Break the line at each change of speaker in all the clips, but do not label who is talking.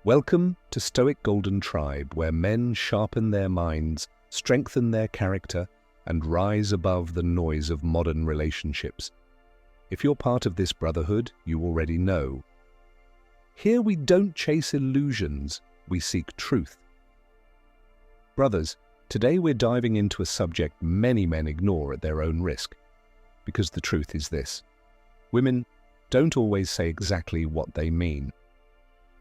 Welcome to Stoic Golden Tribe, where men sharpen their minds, strengthen their character, and rise above the noise of modern relationships. If you're part of this brotherhood, you already know. Here we don't chase illusions, we seek truth. Brothers, today we're diving into a subject many men ignore at their own risk. Because the truth is this: women don't always say exactly what they mean.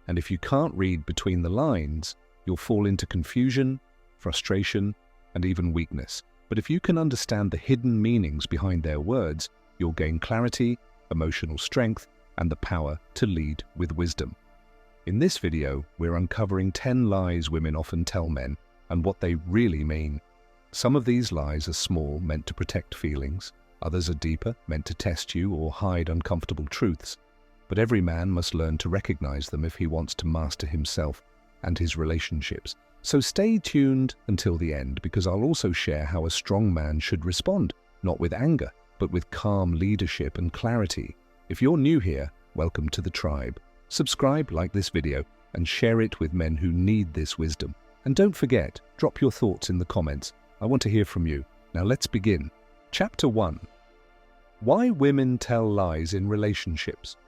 And if you can't read between the lines, you'll fall into confusion, frustration, and even weakness. But if you can understand the hidden meanings behind their words, you'll gain clarity, emotional strength, and the power to lead with wisdom. In this video, we're uncovering 10 lies women often tell men and what they really mean. Some of these lies are small, meant to protect feelings. Others are deeper, meant to test you or hide uncomfortable truths. But every man must learn to recognize them if he wants to master himself and his relationships. So stay tuned until the end, because I'll also share how a strong man should respond, not with anger, but with calm leadership and clarity. If you're new here, welcome to the tribe. Subscribe, like this video, and share it with men who need this wisdom. And don't forget, drop your thoughts in the comments. I want to hear from you. Now let's begin. Chapter 1. Why women tell lies in relationships.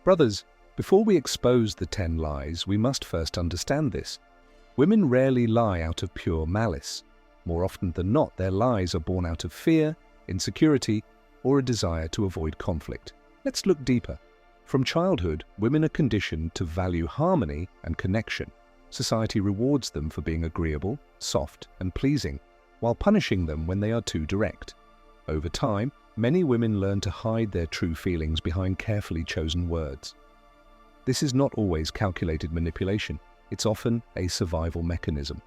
Brothers, before we expose the 10 lies, we must first understand this. Women rarely lie out of pure malice. More often than not, their lies are born out of fear, insecurity, or a desire to avoid conflict. Let's look deeper. From childhood, women are conditioned to value harmony and connection. Society rewards them for being agreeable, soft, and pleasing, while punishing them when they are too direct. Over time, many women learn to hide their true feelings behind carefully chosen words. This is not always calculated manipulation. It's often a survival mechanism.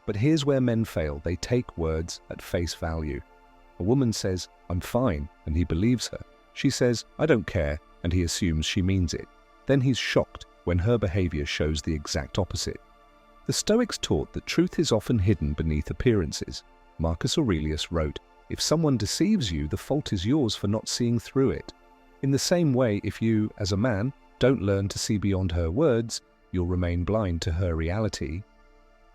But here's where men fail. They take words at face value. A woman says, "I'm fine," and he believes her. She says, "I don't care," and he assumes she means it. Then he's shocked when her behavior shows the exact opposite. The Stoics taught that truth is often hidden beneath appearances. Marcus Aurelius wrote, "If someone deceives you, the fault is yours for not seeing through it." In the same way, if you, as a man, don't learn to see beyond her words, you'll remain blind to her reality.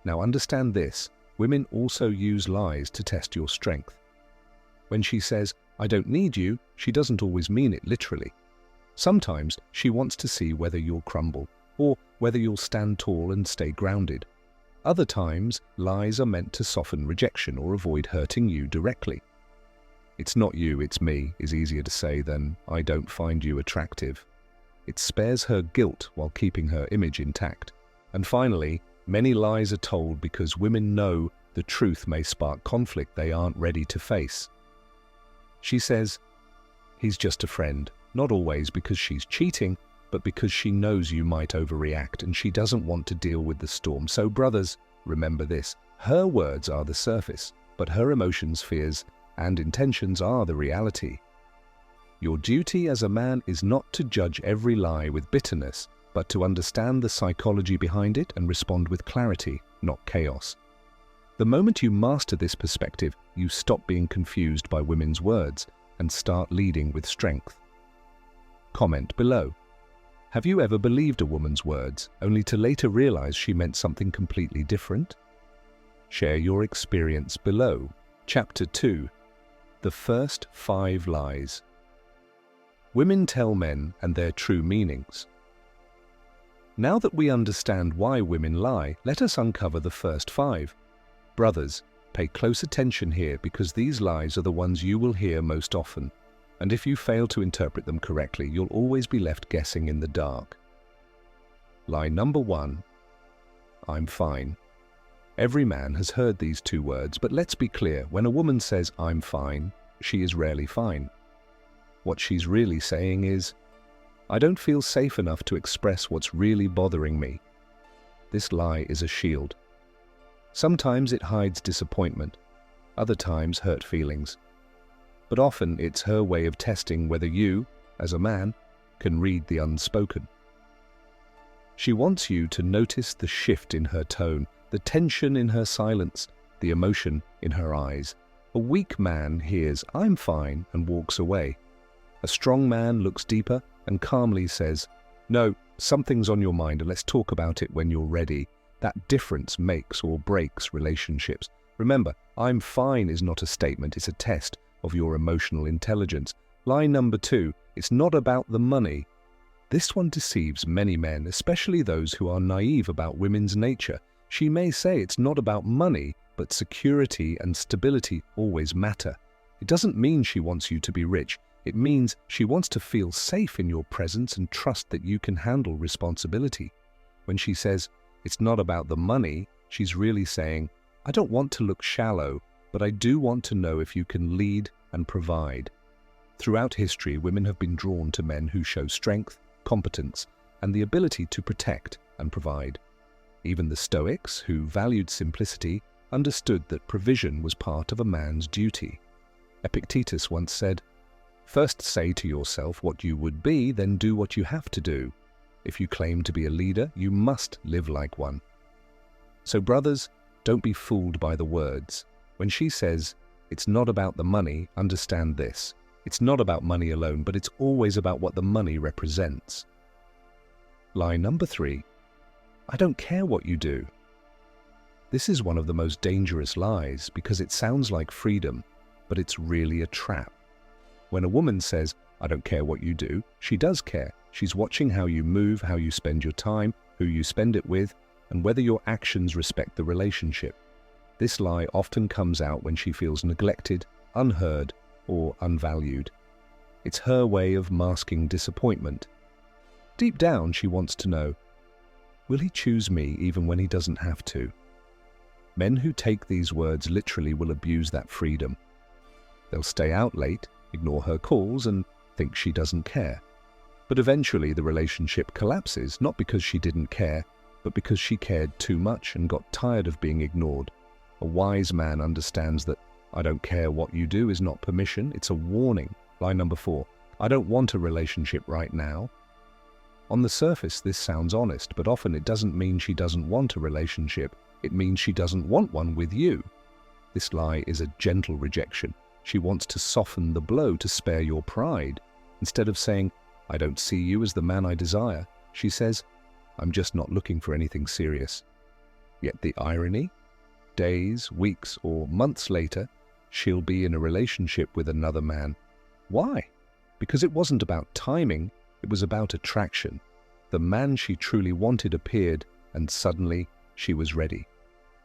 Now understand this: women also use lies to test your strength. When she says, "I don't need you," she doesn't always mean it literally. Sometimes she wants to see whether you'll crumble, or whether you'll stand tall and stay grounded. Other times, lies are meant to soften rejection or avoid hurting you directly. "It's not you, it's me" is easier to say than "I don't find you attractive." It spares her guilt while keeping her image intact. And finally, many lies are told because women know the truth may spark conflict they aren't ready to face. She says, "He's just a friend," not always because she's cheating, but because she knows you might overreact and she doesn't want to deal with the storm. So brothers, remember this: her words are the surface, but her emotions, fears, and intentions are the reality. Your duty as a man is not to judge every lie with bitterness, but to understand the psychology behind it and respond with clarity, not chaos. The moment you master this perspective, you stop being confused by women's words and start leading with strength. Comment below. Have you ever believed a woman's words, only to later realize she meant something completely different? Share your experience below. Chapter 2. The first 5 lies. Women tell men and their true meanings. Now that we understand why women lie, let us uncover the first 5. Brothers, pay close attention here, because these lies are the ones you will hear most often. And if you fail to interpret them correctly, you'll always be left guessing in the dark. Lie number 1. I'm fine. Every man has heard these 2 words, but let's be clear: when a woman says "I'm fine," she is rarely fine. What she's really saying is, "I don't feel safe enough to express what's really bothering me." This lie is a shield. Sometimes it hides disappointment, other times hurt feelings. But often it's her way of testing whether you, as a man, can read the unspoken. She wants you to notice the shift in her tone, the tension in her silence, the emotion in her eyes. A weak man hears "I'm fine" and walks away. A strong man looks deeper and calmly says, "No, something's on your mind and let's talk about it when you're ready. That difference makes or breaks relationships. Remember, I'm fine is not a statement, it's a test of your emotional intelligence. Lie number 2, it's not about the money. This one deceives many men, especially those who are naive about women's nature. She may say it's not about money, but security and stability always matter. It doesn't mean she wants you to be rich. It means she wants to feel safe in your presence and trust that you can handle responsibility. When she says, it's not about the money, she's really saying, I don't want to look shallow, but I do want to know if you can lead and provide. Throughout history, women have been drawn to men who show strength, competence, and the ability to protect and provide. Even the Stoics, who valued simplicity, understood that provision was part of a man's duty. Epictetus once said, "First say to yourself what you would be, then do what you have to do. If you claim to be a leader, you must live like one." So brothers, don't be fooled by the words. When she says, it's not about the money, understand this. It's not about money alone, but it's always about what the money represents. Lie number 3, I don't care what you do. This is one of the most dangerous lies because it sounds like freedom, but it's really a trap. When a woman says, I don't care what you do, she does care. She's watching how you move, how you spend your time, who you spend it with, and whether your actions respect the relationship. This lie often comes out when she feels neglected, unheard, or unvalued. It's her way of masking disappointment. Deep down, she wants to know, will he choose me even when he doesn't have to? Men who take these words literally will abuse that freedom. They'll stay out late, ignore her calls, and think she doesn't care. But eventually the relationship collapses, not because she didn't care, but because she cared too much and got tired of being ignored. A wise man understands that I don't care what you do is not permission, it's a warning. Lie number 4, I don't want a relationship right now. On the surface, this sounds honest, but often it doesn't mean she doesn't want a relationship. It means she doesn't want one with you. This lie is a gentle rejection. She wants to soften the blow to spare your pride. Instead of saying, I don't see you as the man I desire, she says, I'm just not looking for anything serious. Yet the irony? Days, weeks, or months later, she'll be in a relationship with another man. Why? Because it wasn't about timing, it was about attraction. The man she truly wanted appeared, and suddenly she was ready.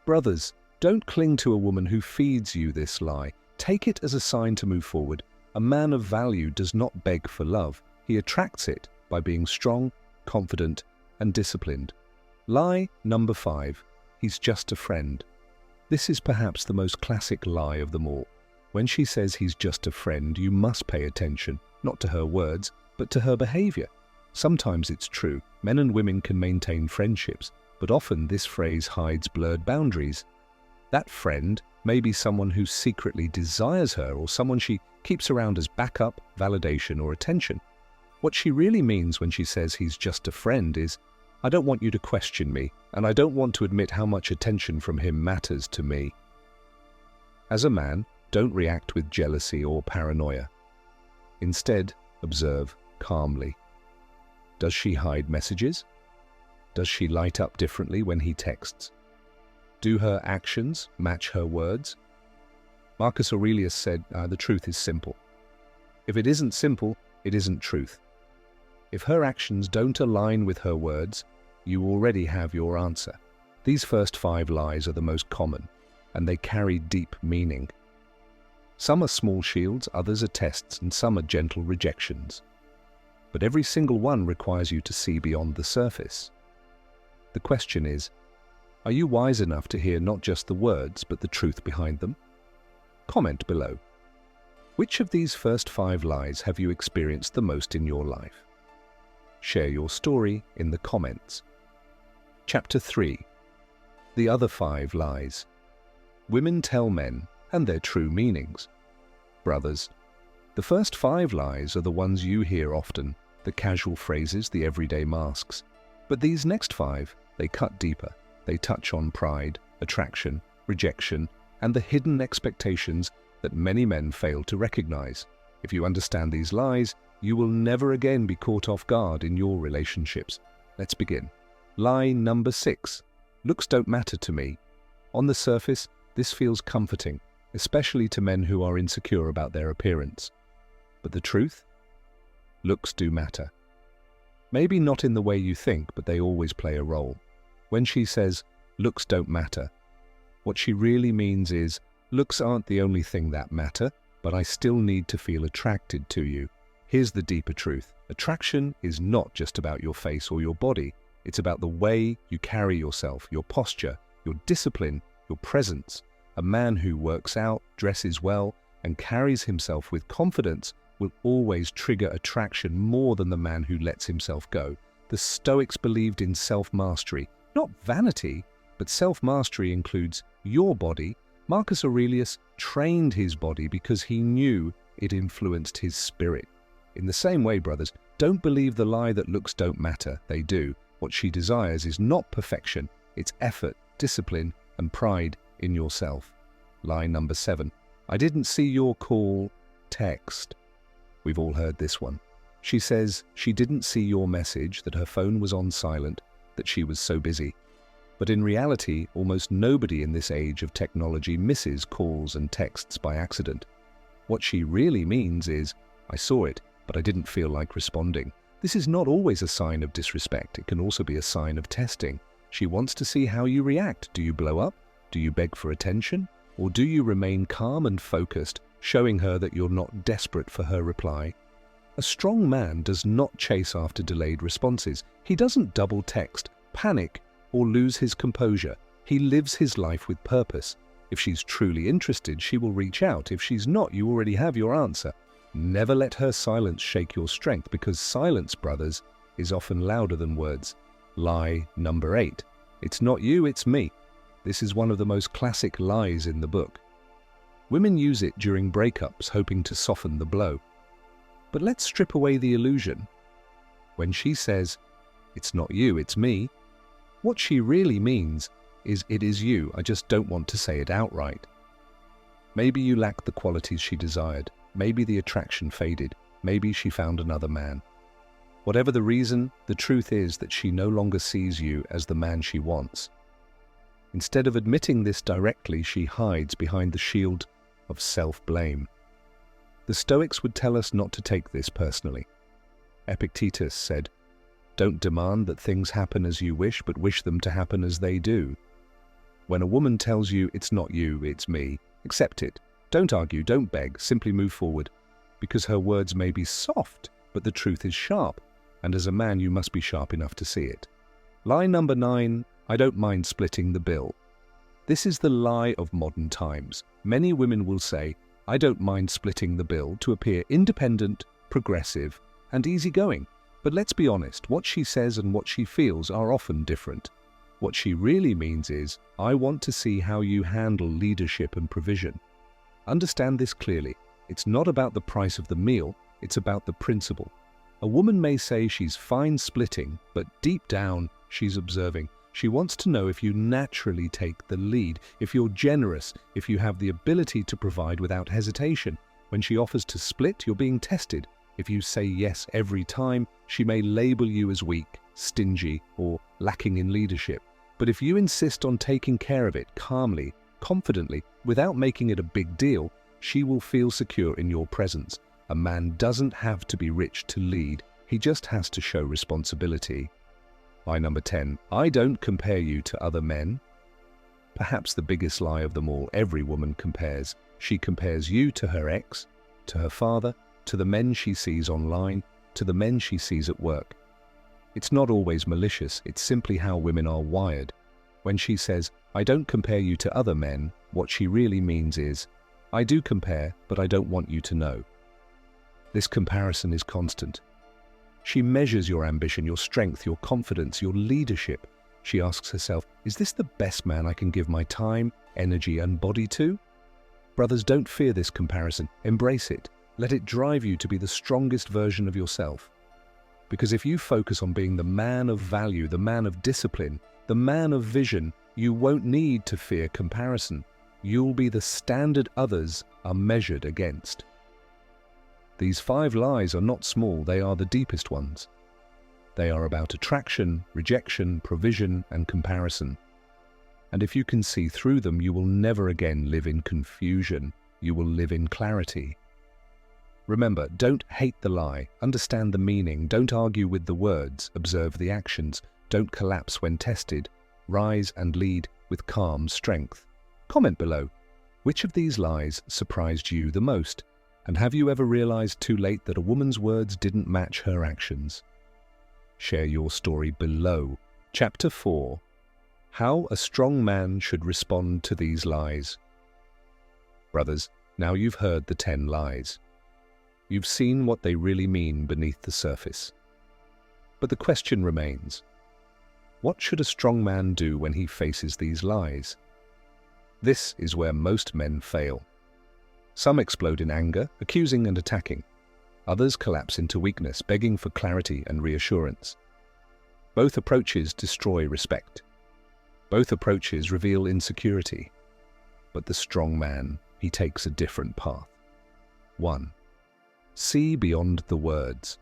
Brothers, don't cling to a woman who feeds you this lie. Take it as a sign to move forward. A man of value does not beg for love. He attracts it by being strong, confident, and disciplined. Lie number 5, he's just a friend. This is perhaps the most classic lie of them all. When she says he's just a friend, you must pay attention, not to her words, but to her behavior. Sometimes it's true, men and women can maintain friendships, but often this phrase hides blurred boundaries. That friend may be someone who secretly desires her or someone she keeps around as backup, validation, or attention. What she really means when she says he's just a friend is, I don't want you to question me, and I don't want to admit how much attention from him matters to me. As a man, don't react with jealousy or paranoia. Instead, observe calmly. Does she hide messages? Does she light up differently when he texts? Do her actions match her words? Marcus Aurelius said, the truth is simple. If it isn't simple, it isn't truth. If her actions don't align with her words, you already have your answer. These first 5 lies are the most common, and they carry deep meaning. Some are small shields, others are tests, and some are gentle rejections. But every single one requires you to see beyond the surface. The question is, are you wise enough to hear not just the words, but the truth behind them? Comment below. Which of these first 5 lies have you experienced the most in your life? Share your story in the comments. Chapter 3. The other 5 lies. Women tell men and their true meanings. Brothers, the first 5 lies are the ones you hear often, the casual phrases, the everyday masks. But these next 5, they cut deeper. They touch on pride, attraction, rejection, and the hidden expectations that many men fail to recognize. If you understand these lies, you will never again be caught off guard in your relationships. Let's begin. Lie number 6. Looks don't matter to me. On the surface, this feels comforting, especially to men who are insecure about their appearance. But the truth? Looks do matter. Maybe not in the way you think, but they always play a role. When she says, looks don't matter, what she really means is, looks aren't the only thing that matter, but I still need to feel attracted to you. Here's the deeper truth. Attraction is not just about your face or your body. It's about the way you carry yourself, your posture, your discipline, your presence. A man who works out, dresses well, and carries himself with confidence will always trigger attraction more than the man who lets himself go. The Stoics believed in self-mastery, not vanity, but self-mastery includes your body. Marcus Aurelius trained his body because he knew it influenced his spirit. In the same way, brothers, don't believe the lie that looks don't matter. They do. What she desires is not perfection, it's effort, discipline, and pride in yourself. Lie number 7. I didn't see your call, text. We've all heard this one. She says she didn't see your message, that her phone was on silent, that she was so busy. But in reality, almost nobody in this age of technology misses calls and texts by accident. What she really means is, I saw it, but I didn't feel like responding. This is not always a sign of disrespect. It can also be a sign of testing. She wants to see how you react. Do you blow up? Do you beg for attention? Or do you remain calm and focused, showing her that you're not desperate for her reply? A strong man does not chase after delayed responses. He doesn't double text, panic, or lose his composure. He lives his life with purpose. If she's truly interested, she will reach out. If she's not, you already have your answer. Never let her silence shake your strength, because silence, brothers, is often louder than words. Lie number 8. It's not you, it's me. This is one of the most classic lies in the book. Women use it during breakups, hoping to soften the blow. But let's strip away the illusion. When she says, it's not you, it's me, what she really means is it is you, I just don't want to say it outright. Maybe you lacked the qualities she desired. Maybe the attraction faded. Maybe she found another man. Whatever the reason, the truth is that she no longer sees you as the man she wants. Instead of admitting this directly, she hides behind the shield of self-blame. The Stoics would tell us not to take this personally. Epictetus said, don't demand that things happen as you wish, but wish them to happen as they do. When a woman tells you it's not you, it's me, accept it. Don't argue, don't beg, simply move forward. Because her words may be soft, but the truth is sharp, and as a man you must be sharp enough to see it. Lie number 9, I don't mind splitting the bill. This is the lie of modern times. Many women will say, I don't mind splitting the bill, to appear independent, progressive, and easygoing. But let's be honest, what she says and what she feels are often different. What she really means is, I want to see how you handle leadership and provision. Understand this clearly. It's not about the price of the meal, it's about the principle. A woman may say she's fine splitting, but deep down, she's observing. She wants to know if you naturally take the lead, if you're generous, if you have the ability to provide without hesitation. When she offers to split, you're being tested. If you say yes every time, she may label you as weak, stingy, or lacking in leadership. But if you insist on taking care of it calmly, confidently, without making it a big deal, she will feel secure in your presence. A man doesn't have to be rich to lead, he just has to show responsibility. Lie number 10, I don't compare you to other men. Perhaps the biggest lie of them all, every woman compares. She compares you to her ex, to her father, to the men she sees online, to the men she sees at work. It's not always malicious, it's simply how women are wired. When she says, I don't compare you to other men, what she really means is, I do compare, but I don't want you to know. This comparison is constant. She measures your ambition, your strength, your confidence, your leadership. She asks herself, is this the best man I can give my time, energy, and body to? Brothers, don't fear this comparison. Embrace it. Let it drive you to be the strongest version of yourself. Because if you focus on being the man of value, the man of discipline, the man of vision, you won't need to fear comparison. You'll be the standard others are measured against. These 5 lies are not small, they are the deepest ones. They are about attraction, rejection, provision, and comparison. And if you can see through them, you will never again live in confusion. You will live in clarity. Remember, don't hate the lie. Understand the meaning. Don't argue with the words. Observe the actions. Don't collapse when tested. Rise and lead with calm strength. Comment below. Which of these lies surprised you the most? And have you ever realized too late that a woman's words didn't match her actions? Share your story below. Chapter 4. How a strong man should respond to these lies. Brothers, now you've heard the 10 lies. You've seen what they really mean beneath the surface. But the question remains, what should a strong man do when he faces these lies? This is where most men fail. Some explode in anger, accusing and attacking. Others collapse into weakness, begging for clarity and reassurance. Both approaches destroy respect. Both approaches reveal insecurity. But the strong man, he takes a different path. 1. See beyond the words.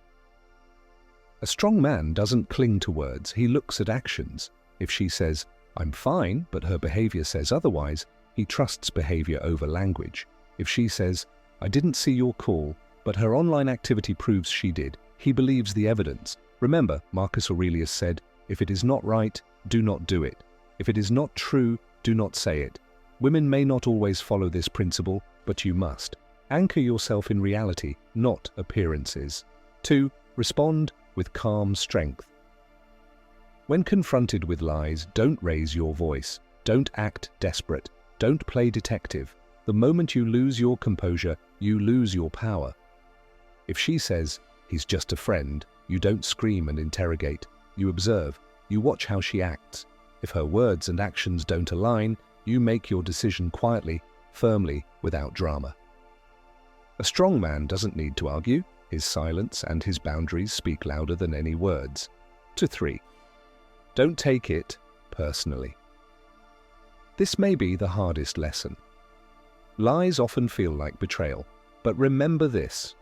A strong man doesn't cling to words, he looks at actions. If she says, "I'm fine," but her behavior says otherwise, he trusts behavior over language. If she says, "I didn't see your call," but her online activity proves she did, he believes the evidence. Remember, Marcus Aurelius said, "If it is not right, do not do it. If it is not true, do not say it." Women may not always follow this principle, but you must. Anchor yourself in reality, not appearances. 2. Respond with calm strength. When confronted with lies, don't raise your voice. Don't act desperate. Don't play detective. The moment you lose your composure, you lose your power. If she says, "He's just a friend," you don't scream and interrogate. You observe. You watch how she acts. If her words and actions don't align, you make your decision quietly, firmly, without drama. A strong man doesn't need to argue. His silence and his boundaries speak louder than any words. 3. Don't take it personally. This may be the hardest lesson. Lies often feel like betrayal, but remember this.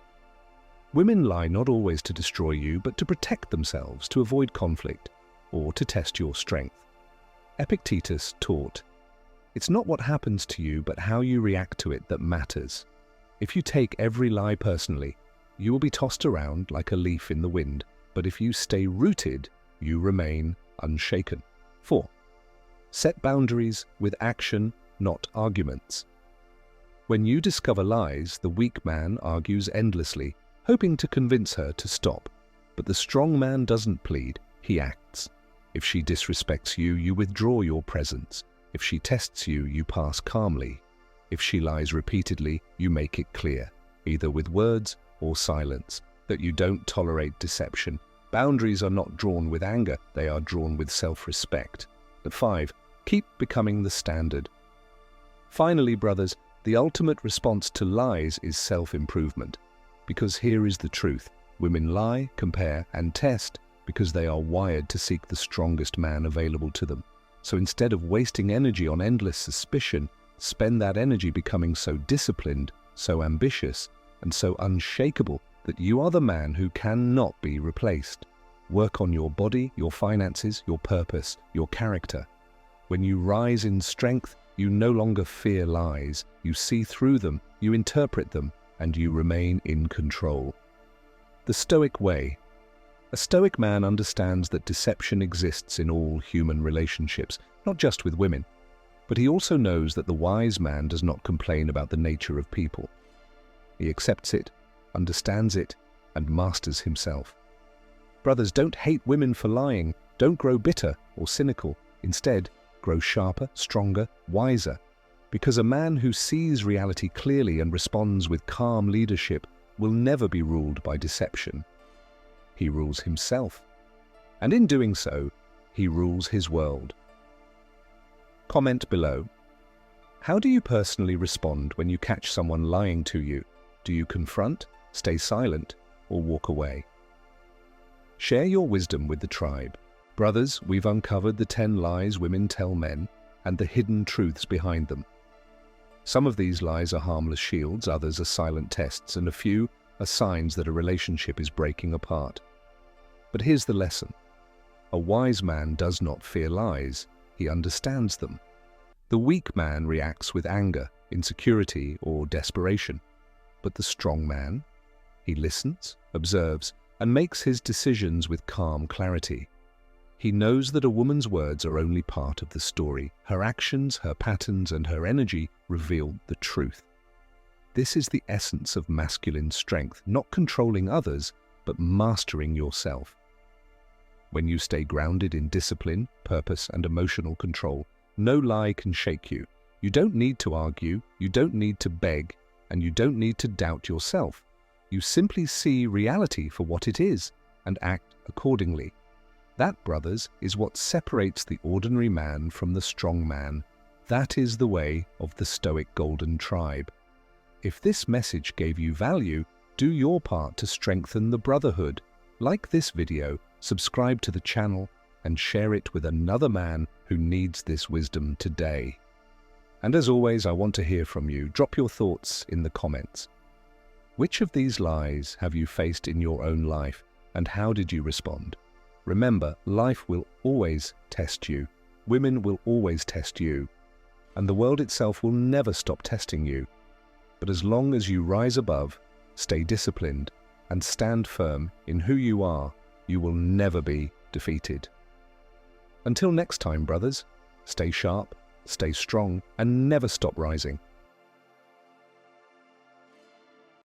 Women lie not always to destroy you, but to protect themselves, to avoid conflict, or to test your strength. Epictetus taught, "It's not what happens to you, but how you react to it that matters." If you take every lie personally, you will be tossed around like a leaf in the wind, but if you stay rooted, you remain unshaken. 4. Set boundaries with action, not arguments. When you discover lies, the weak man argues endlessly, hoping to convince her to stop. But the strong man doesn't plead, he acts. If she disrespects you, you withdraw your presence. If she tests you, you pass calmly. If she lies repeatedly, you make it clear, either with words or silence, that you don't tolerate deception. Boundaries are not drawn with anger, they are drawn with self-respect. 5. Keep becoming the standard. Finally, brothers, the ultimate response to lies is self-improvement. Because here is the truth. Women lie, compare, and test because they are wired to seek the strongest man available to them. So instead of wasting energy on endless suspicion, spend that energy becoming so disciplined, so ambitious, and so unshakable that you are the man who cannot be replaced. Work on your body, your finances, your purpose, your character. When you rise in strength, you no longer fear lies. You see through them, you interpret them, and you remain in control. The Stoic way. A Stoic man understands that deception exists in all human relationships, not just with women. But he also knows that the wise man does not complain about the nature of people. He accepts it, understands it, and masters himself. Brothers, don't hate women for lying. Don't grow bitter or cynical. Instead, grow sharper, stronger, wiser. Because a man who sees reality clearly and responds with calm leadership will never be ruled by deception. He rules himself. And in doing so, he rules his world. Comment below. How do you personally respond when you catch someone lying to you? Do you confront, stay silent, or walk away? Share your wisdom with the tribe. Brothers, we've uncovered the 10 lies women tell men and the hidden truths behind them. Some of these lies are harmless shields, others are silent tests, and a few are signs that a relationship is breaking apart. But here's the lesson. A wise man does not fear lies, he understands them. The weak man reacts with anger, insecurity, or desperation. But the strong man, he listens, observes, and makes his decisions with calm clarity. He knows that a woman's words are only part of the story. Her actions, her patterns, and her energy reveal the truth. This is the essence of masculine strength, not controlling others, but mastering yourself. When you stay grounded in discipline, purpose, and emotional control, no lie can shake you. You don't need to argue, you don't need to beg, and you don't need to doubt yourself. You simply see reality for what it is and act accordingly. That, brothers, is what separates the ordinary man from the strong man. That is the way of the Stoic Golden Tribe. If this message gave you value, do your part to strengthen the brotherhood. Like this video, subscribe to the channel, and share it with another man who needs this wisdom today. And as always, I want to hear from you. Drop your thoughts in the comments. Which of these lies have you faced in your own life, and how did you respond? Remember, life will always test you. Women will always test you. And the world itself will never stop testing you. But as long as you rise above, stay disciplined, and stand firm in who you are, you will never be defeated. Until next time, brothers, stay sharp, stay strong, and never stop rising.